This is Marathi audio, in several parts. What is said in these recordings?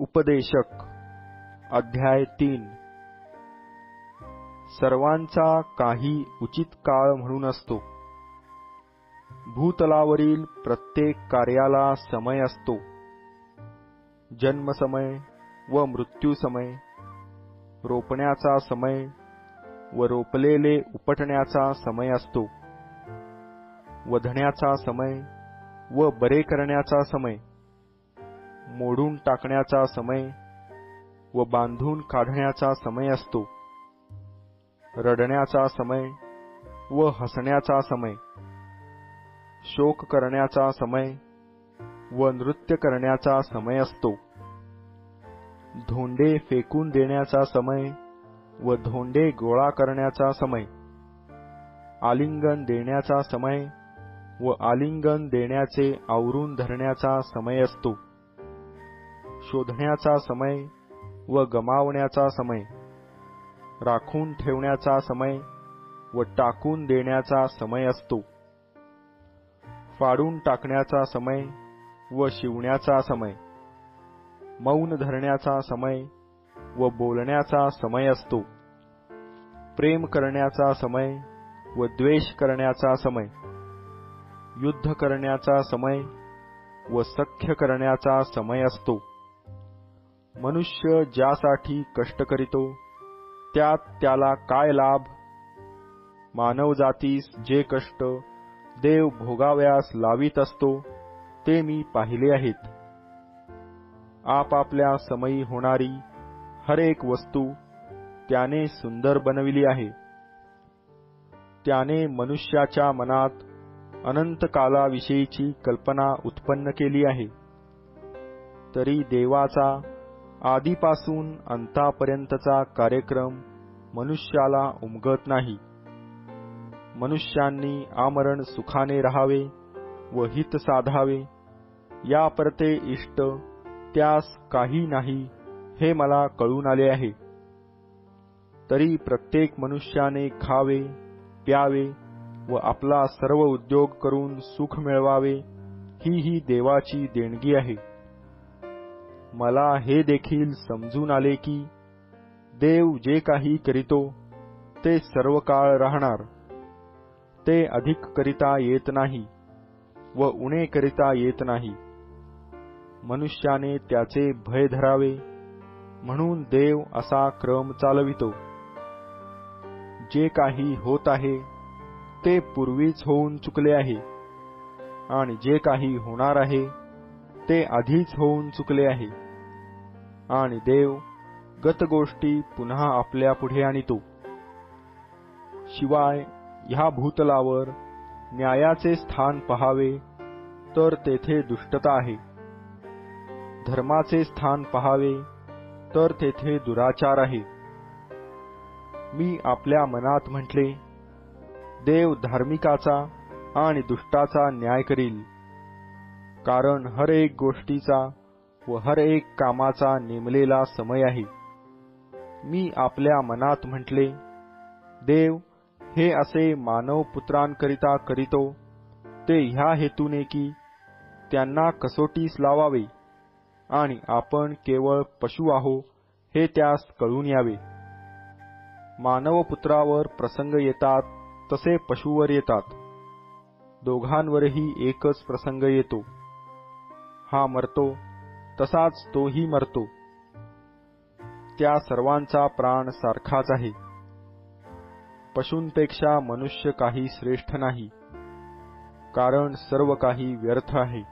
उपदेशक अध्याय 3 सर्वांचा काही उचित काळ म्हणून असतो। भूतलावरील प्रत्येक कार्याला समय असतो। जन्म समय व मृत्यू समय, रोपण्याचा समय व रोपलेले उपटण्याचा समय असतो। वधण्याचा समय व बरे करण्याचा समय, मोडून टाकण्याचा समय व बांधून काढण्याचा समय असतो। रडण्याचा समय व हसण्याचा समय, शोक करण्याचा समय व नृत्य करण्याचा समय असतो। धोंडे फेकून देण्याचा समय व धोंडे गोळा करण्याचा समय, आलिंगन देण्याचा समय व आलिंगन देण्याचे आवरून धरण्याचा समय असतो। शोधण्याचा समय व गमावण्याचा समय, राखून ठेवण्याचा समय व टाकून देण्याचा समय असतो। फाडून टाकण्याचा समय व शिवण्याचा समय, मौन धरण्याचा समय व बोलण्याचा समय असतो। प्रेम करण्याचा समय व द्वेष करण्याचा समय, युद्ध करण्याचा समय व सख्य करण्याचा समय असतो। मनुष्य ज्यासाठी कष्ट करीतो त्यात त्याला काय लाभ? मानवजातीस जे कष्ट देव भोगाव्यास लावित असतो ते मी पाहिले आहेत। आपापल्या समयी होणारी हर एक वस्तू त्याने सुंदर बनविली आहे। त्याने मनुष्याच्या मनात अनंत कालाविषयीची कल्पना उत्पन्न केली आहे। तरी देवाचा आधीपासून अंतापर्यंतचा कार्यक्रम मनुष्याला उमगत नाही। मनुष्यांनी आमरण सुखाने राहावे व हित साधावे, या परते इष्ट त्यास काही नाही हे मला कळून आले आहे। तरी प्रत्येक मनुष्याने खावे, प्यावे व आपला सर्व उद्योग करून सुख मिळवावे, ही देवाची देणगी आहे। मला हे देखील समजून आले की देव जे काही करीतो ते सर्व काळ राहणार। ते अधिक करिता येत नाही व उणे करिता येत नाही। मनुष्याने त्याचे भय धरावे म्हणून देव असा क्रम चालवितो। जे काही होत आहे ते पूर्वीच होऊन चुकले आहे आणि जे काही होणार आहे ते आधीच होऊन चुकले आहे, आणि देव गत गोष्टी पुन्हा आपल्या पुढे आणितो। शिवाय ह्या भूतलावर न्यायाचे स्थान पहावे तर तेथे दुष्टता आहे, धर्माचे स्थान पहावे तर तेथे दुराचार आहे। मी आपल्या मनात म्हटले, देव धार्मिकाचा आणि दुष्टाचा न्याय करील, कारण हर एक गोष्टीचा व हर एक कामाचा नेमलेला समय आहे। मी आपल्या मनात म्हटले, देव हे असे मानवपुत्रांकरिता करीतो ते ह्या हेतूने की त्यांना कसोटीस लावावे आणि आपण केवळ पशु आहो हे त्यास कळून यावे। मानवपुत्रावर प्रसंग येतात तसे पशुवर येतात, दोघांवरही एकच प्रसंग येतो। हा मरतो तसाच तोही मरतो। त्या सर्वांचा प्राण सारखाच आहे। पशूंपेक्षा मनुष्य काही श्रेष्ठ नाही, कारण सर्व काही व्यर्थ आहे।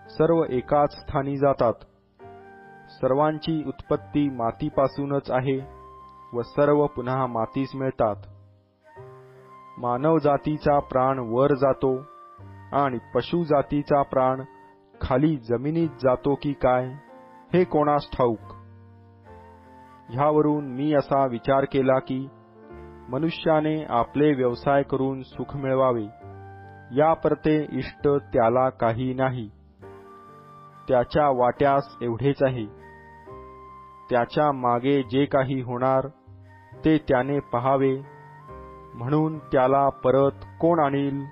सर्व एकाच स्थानी जातात। सर्वांची उत्पत्ती मातीपासूनच आहे व सर्व पुन्हा मातीस मिळतात। मानव जातीचा प्राण वर जातो आणि पशु जातीचा प्राण खाली जमिनीत जातो की काय हे कोणास ठाऊक। ह्यावरून मी असा विचार केला की मनुष्याने आपले व्यवसाय करून सुख मिळवावे, या परते इष्ट त्याला काही नाही। त्याच्या वाट्यास एवढेच आहे। त्याच्या मागे जे काही होणार ते त्याने पहावे, म्हणून त्याला परत कोण आणील?